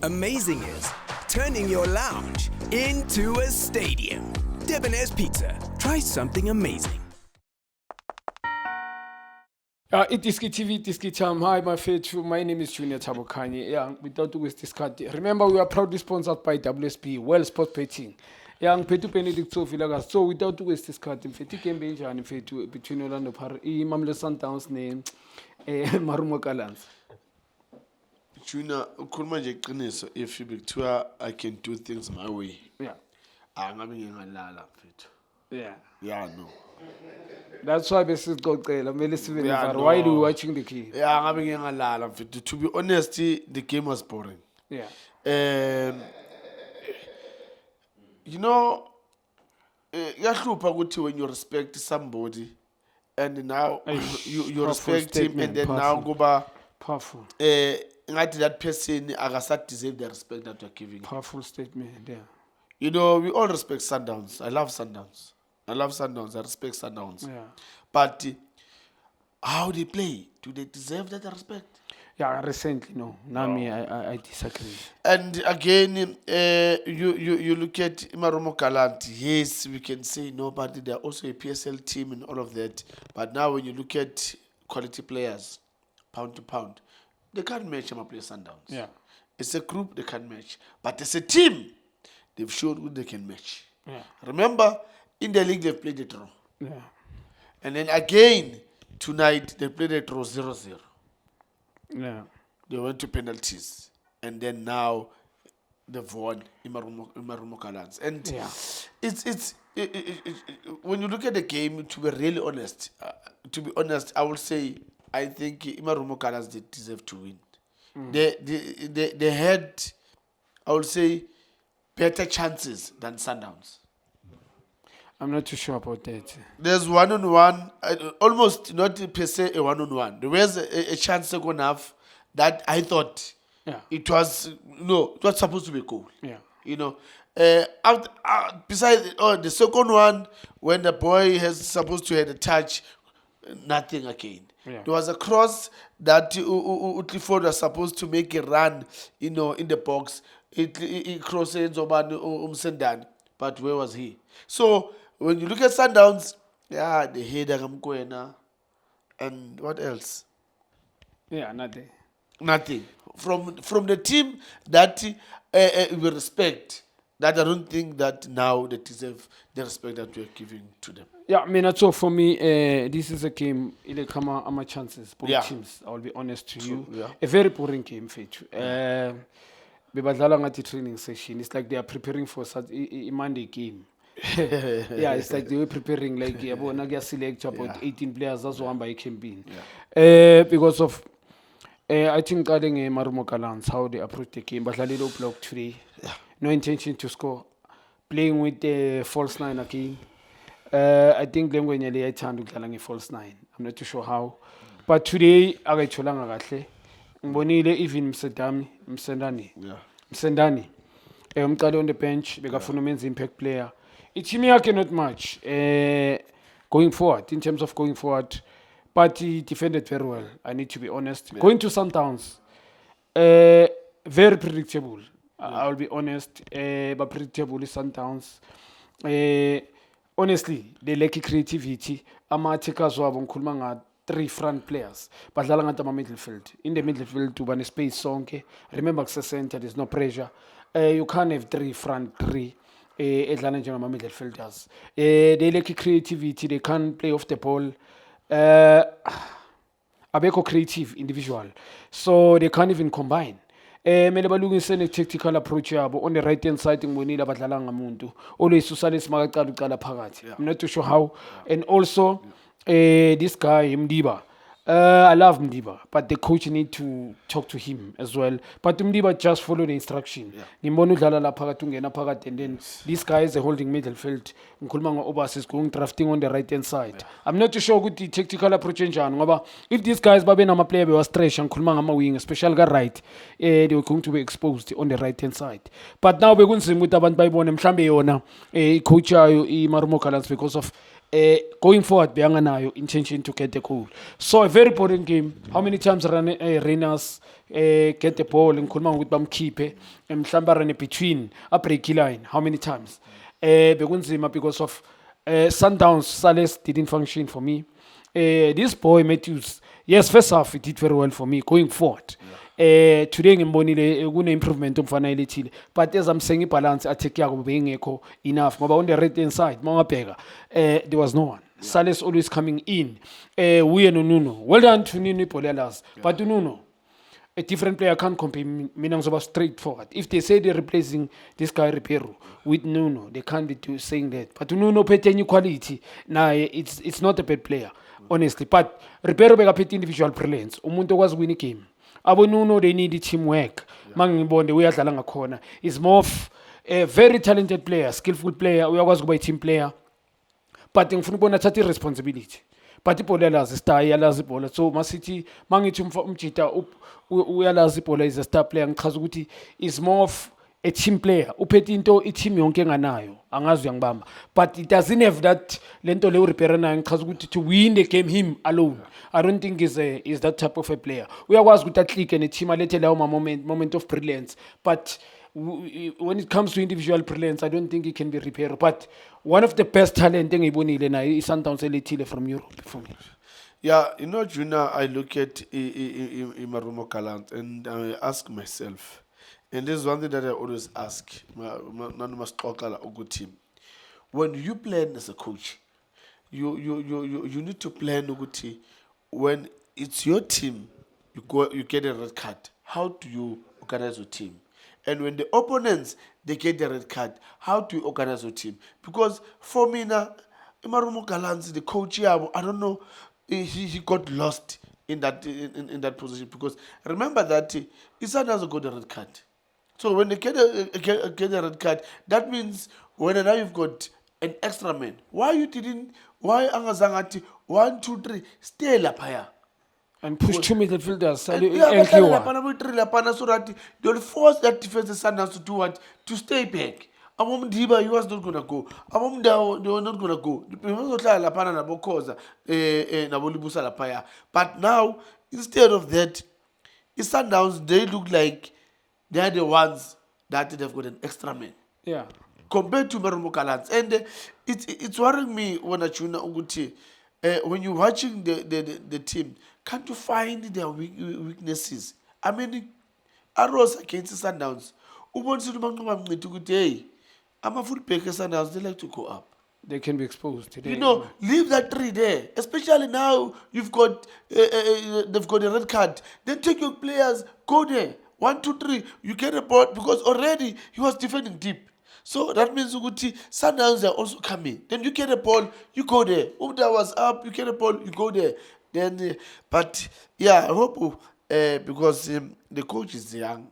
Amazing is turning your lounge into a stadium. Debonair's Pizza. Try something amazing. Idiski TV, Diski Time. Hi, my faithful. My name is Junior Tabokani. Yeah, without to waste this card. Remember, we are proudly sponsored by WSP, Well Sport Betting. Yeah, Petu Benedict Sofilagas. So, without to waste this card, in Feti Game Benja and Fetu between Orlando Par, Mamle Sundowns name, Marumo Galans. Junior, ukhuluma nje iqiniso if you bekuthiwa I can do things my way. Yeah. Angabe ngingalala mfethu. Yeah. Yeah, no. That's why this is Gokela. Yeah, Why are you no. watching the key? Yeah, angabe ngingalala mfethu. To be honest, the game was boring. Yeah. You know, yahlupha ukuthi when you respect somebody and now you Powerful respect him statement, and then powerful. now kuba Powerful. ngathi that person akasat deserve the respect that you're giving. Powerful statement. Yeah. You know, we all respect Sundowns. I love Sundowns. I respect Sundowns. Yeah. But how they play, do they deserve that respect? Yeah, recently, no. Nami, I disagree. And again, you look at Imaromo Galant. Yes, we can say no, but they're also a PSL team and all of that. But now when you look at quality players, pound to pound, they can't match Amaplay Sundowns. Yeah. It's a group they can match. But as a team, they've shown who they can match. Yeah. Remember, in the league, they've played a draw. Yeah. And then again, tonight, they played a draw 0-0. Yeah. They went to penalties. And then now, they've won Imarumo Gallants. And Yeah. it's when you look at the game, to be really honest, I would say, I think Imarumo Gallants, they deserve to win. They had, I would say, better chances than Sundowns. I'm not too sure about that. There's one-on-one, almost not per se a one-on-one. There was a chance second half that I thought Yeah. it was supposed to be a goal. Yeah. You know, besides the second one, when the boy has supposed to have a touch, nothing again. Yeah. There was a cross that Clifford was supposed to make a run, in the box. It crosses Umsendan, but where was he? So when you look at Sundowns, yeah, the header Kamkwena, and what else? Yeah, nothing. Nothing from the team that we respect. That I don't think that now they deserve the respect that we are giving to them. Yeah, I mean, so for me, this is a game. Ile kama ama chances, both Yeah. teams. I will be honest to you. yeah. A very boring game, Fethu. Bebadlala ngathi training session. It's like they are preparing for such a Monday game. Yeah, it's like they were preparing like yabona kuya select about 18 players azohamba ecampaign. Because of I think regarding Marumo Gallants, how they approach the game, badlalile block today. No intention to score. Playing with the false nine again. I think Lengwenye liyayithanda ukudlala nge-false nine. I'm not too sure how. But today, akayitholanga kahle. Ngibonile even Msendani. Umqale on the bench, bekafuna umenza impact player. Team yakhe not much. Going forward, in terms of going forward. But he defended very well, I need to be honest. Yeah. Going to Sundowns, very predictable. I'll be honest, but predictable is Sundowns. Honestly, they lack creativity. Ama-attackers wabo ngikhuluma nga 3 front players. Badlala ngathi ama-midfield. In the midfield, uba ne-space sonke. Remember, center, there's no pressure. You can't have 3 front 3. Edlala njengama-midfielders. They lack creativity. They can't play off the ball. Abeko creative individual. So they can't even combine. Mele balungise ne-tactical approach yabo on the right hand side ngibonile abadlala ngamuntu always usale simakaqala uqala phakathi. I'm not too sure how. And also this guy Mdiba, I love Mdiba, but the coach need to talk to him as well. But Mdiba just follow the instruction. Ngimbona udlala la phakathi ungena phakathi, and then this guy is a holding midfield. Ngikhuluma ngo-Obas is going drafting on the right hand side. I'm not too sure ukuthi tactical approach enjani ngoba if these guys babe nama-player bewa-stretch ngikhuluma ngama-wing especially ka-right, they were going to be exposed on the right hand side. But now bekunzima ukuthi abantu bayibone mhlambe yona i-coach yayo i-Marumo Gallants because of Going forward, beyanganayo intention to get the goal. So a very important game. How many times runners get the ball and ngikhuluma ngokuthi bamkhiphe mhlawumbe run between a break line. How many times? Bekunzima because of Sundowns. Sales didn't function for me. This boy Matthews, yes, first half he did very well for me going forward. Today ngimbonile kune-improvement omfana elithile, but as I'm saying ibalance attack yako beyingekho enough ngoba on the right hand side mawabheka there was no one. Sales always coming in. Uye no Nuno, well done to Nuno Polelas, but Nuno, a different player can't compare. Mina ngizoba straightforward. If they say they're replacing this guy Ribeiro with Nuno, they can't be saying that. But Nuno pete any quality. Nah, it's not a bad player, honestly. But Ribeiro bekaphethe individual brilliance. Umuntu okwazi win game. Abo Nuno, they need teamwork. Mangibonde uyadlala ngakhona. Is more of a very talented player, skillful player. Uyakwazi kuba team player. But ngifuna ukubona thatha responsibility. But ibhola yalazi star yalazi ibhola. So masithi mangithi umjita uyalazi ibhola is a star player ngichaza ukuthi is more of a team player. Uphethe into i-team yonke enganayo. Angazi uyangibamba. But it doesn't have that lento le uRibeiro nayo ngichaza ukuthi to win the game him alone. I don't think is that type of a player. Uyakwazi ukuthi atlick ne team alethe lawo moment of brilliance. But when it comes to individual brilliance, I don't think he can be Ribeiro. But one of the best talent engiyibonile nayo iSundowns elethile from Europe for me. Yeah, you know, Juna, I look at Marumo Galant and I ask myself, and this is one thing that I always ask, when you plan as a coach, you need to plan Uguti. When it's your team, you get a red card. How do you organize your team? And when the opponents, they get the red card, how do you organize your team? Because for me now, Marumo Galant, the coach, I don't know, he got lost in that position because remember that Issa doesn't got a red card. So when they get a red card, that means when now you've got an extra man. Why Angazangati 1, 2, 3 stay lapaya and push two midfielders. so that they'll force that defense Sundowns to do what? To stay back. Amom Diba, he was not gonna go. Amom Dao, they were not gonna go. But now, instead of that, the Sundowns, they look like they are the ones that they've got an extra man. Yeah. Compared to Marumo Galant. And it's worrying me when when you're watching the team, can't you find their weaknesses? I mean, Arrows against the Sundowns. I'm a full packer Sundowns, they like to go up. They can be exposed today. You know, leave that 3 there. Especially now you've got they've got a red card. Then take your players, go there. 1, 2, 3. You get a ball because already he was defending deep. So that means Sundowns are also coming. Then you get a ball, you go there. Umda was up, you get a ball, you go there. Then, but yeah, I hope because the coach is young.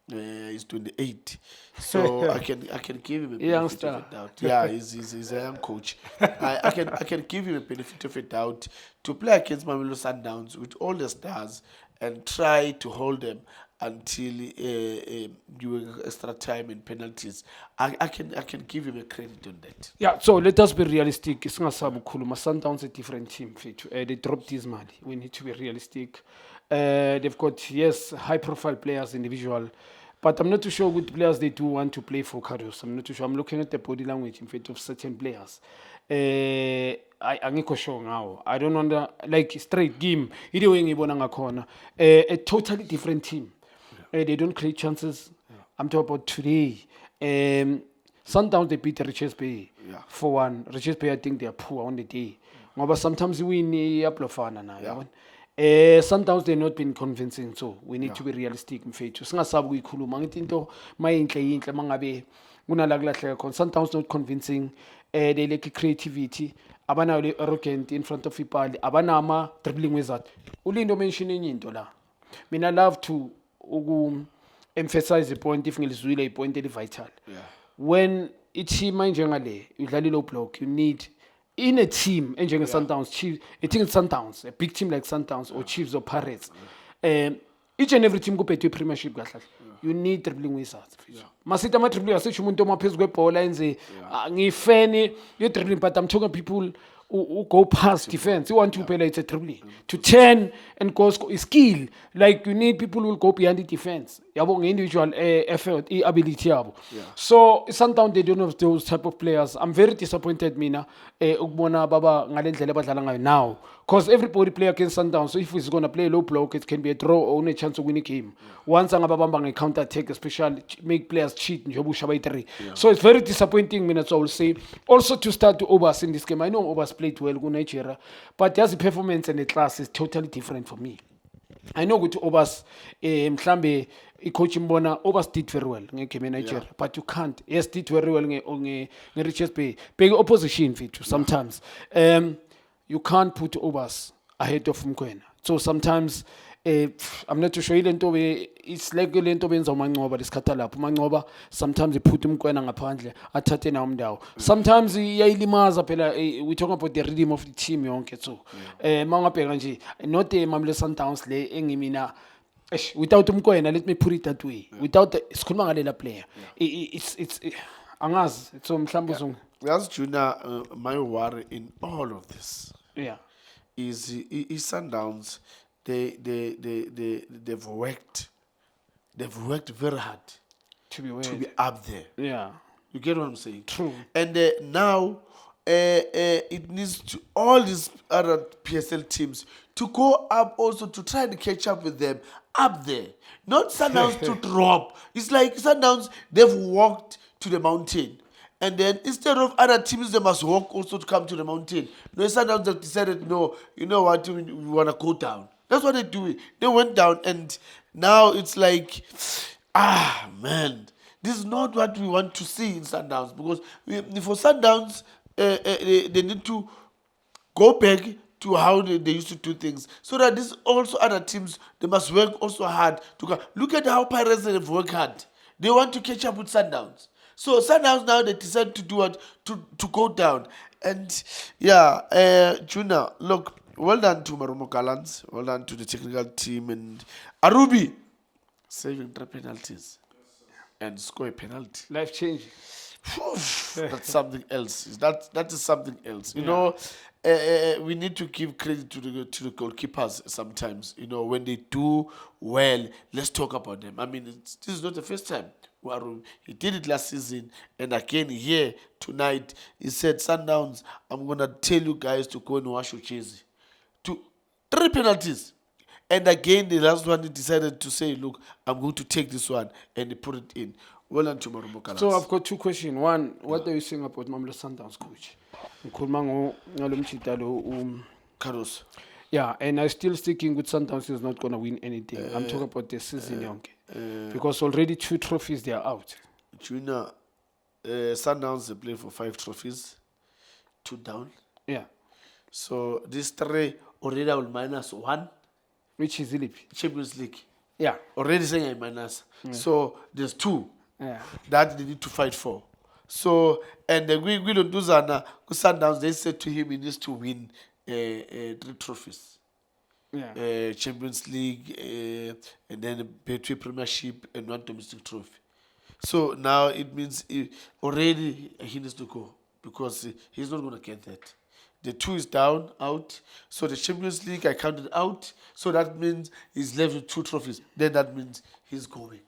He's 28, so I can give him a benefit of a doubt. Yeah, he's a young coach. I can give him a benefit of a doubt to play against Mamelodi Sundowns with all the stars and try to hold them until during extra time and penalties. I can give him a credit on that. Yeah, so let us be realistic. It's not Sabukuluma. Sundowns a different team. They dropped this money. We need to be realistic. They've got, yes, high-profile players, individual, but I'm not too sure which players they do want to play for Karius. I'm not too sure. I'm looking at the body language in fact of certain players. I'm sure now. I don't know, like straight game. A totally different team. They don't create chances. I'm talking about today. Sundowns they beat Richards Bay for one. Richards Bay, I think they are poor on the day. But sometimes we need Aplofana now. Sundowns they've not been convincing, so we need to be realistic mfethu singasabi kuyikhuluma ngithi into mayinhle mangabe kunalakulahleka khona. Sundowns not convincing. They lack creativity, abanayo arrogant in front of people, abanama dribbling wizard. Ulindo mention enye into la. Mina love to emphasize the point if ngilizwile a point eli vital. When i-team enjengale udlala low block, you need in a team enjenge Sundowns, Chiefs, I think it's Sundowns, a big team like Sundowns or Chiefs or Pirates. Each and every team kuphethe Premiership kahle. You need dribbling wizards. Masita ama dribbling asisho umuntu omaphezulu kwebhola enze ngifeni ye dribbling, but I'm talking people go past defense. You want to play it's a dribbling. To turn and go score is skill. Like you need people who will go behind the defense. Yabo individual effort, ability yabo. So sometimes they don't have those type of players. I'm very disappointed mina ukubona baba ngalendlela abadlala ngayo now. Because everybody play against Sundown. So if he's gonna play low block, it can be a draw or only a chance to win a game. Once angababamba counter attack, especially make players cheat njengoba ushaya 3. So it's very disappointing mina, so I will say. Also to start to Obas in this game. I know Obas played well go Nigeria, but there's a performance and the class is totally different for me. I know with Obas mhlambe coach Mbona Obas did very well ngegame Nigeria, but you can't. Yes, did very well nge Richards Bay. Big opposition feature sometimes. You can't put Obas ahead of Mkwena. So sometimes I'm not too sure it's like lento benza uManqoba lesikhatha lapho uManqoba sometimes he put Mkwena ngaphandle athathe nawo umndawo. Sometimes iyayilimaza phela we talking about the rhythm of the team yonke so mangabheka nje not Mamelodi Sundowns le engimina without Mkwena, let me put it that way, without sikhuluma ngalela player it's angazi so mhlawumbe uzong. That's Junior, my worry in all of this is Sundowns. They've worked very hard to be up there. Yeah, you get what I'm saying? True. And now it needs to all these other PSL teams to go up also to try to catch up with them up there. Not Sundowns to drop. It's like Sundowns, they've walked to the mountain. And then instead of other teams, they must walk also to come to the mountain. No, Sundowns have decided, no, you know what, we want to go down. That's what they do. They went down, and now it's like, man, this is not what we want to see in Sundowns. Because for Sundowns, they need to go back to how they used to do things. So that this also other teams, they must work also hard. Look at how Pirates have worked hard. They want to catch up with Sundowns. So Sundowns now they decide to do what to go down. And Juna, look, well done to Marumo Gallants, well done to the technical team and Arubi saving 3 penalties and score a penalty. Life changing. That's something else. That is something else. You know, we need to give credit to the goalkeepers sometimes. You know, when they do well, let's talk about them. I mean, this is not the first time. He did it last season, and again here tonight he said, Sundowns, I'm gonna tell you guys to go and wash your jersey. 3 penalties. And again the last one he decided to say, look, I'm going to take this one, and he put it in. Well done to Marumo Gallants. So I've got 2 questions. One, what are you saying about Mamelodi Sundowns coach? Carlos. Yeah, and I'm still sticking with Sundowns is not gonna win anything. I'm talking about the season because already 2 trophies they are out. Junior, Sundowns they play for 5 trophies, 2 down. Yeah. So these 3 already will minus 1. Which is Ilip. Champions League. Yeah. Already saying I minus. So there's 2 that they need to fight for. So and we don't do Zana. Sundowns they said to him he needs to win 3 trophies. Yeah. Champions League, and then a Betway Premiership and 1 domestic trophy. So now it means already he needs to go because he's not going to get that. The 2 is down, out. So the Champions League I counted out. So that means he's left with 2 trophies. Then that means he's going.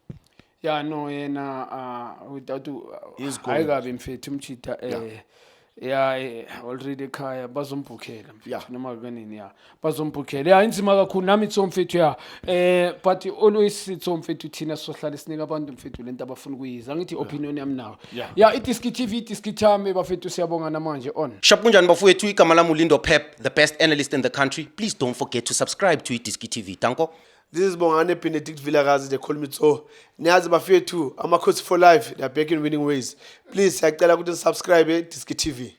Yeah, no, and without He's going. I got him for Tumchita. Yeah, already ekhaya bazombukhela mfethu noma kanini bazombukhela inzima kakhulu nami itso mfethu but always itso mfethu thina sohlala sinika abantu mfethu lento abafuna kuyiza ngithi opinion yami nawo iDiski TV iDiski time bafethu siyabonga namanje on Sharp kunjani bafowethu igama lami uLindo Pep, the best analyst in the country. Please don't forget to subscribe to iDiski TV. Danko. This is Bongane Benedict Vilakazi, they call me so. Niyazi bafethu, Amakhosi for life, they are back in winning ways. Please, siyacela ukuthi subscribe iDiski TV.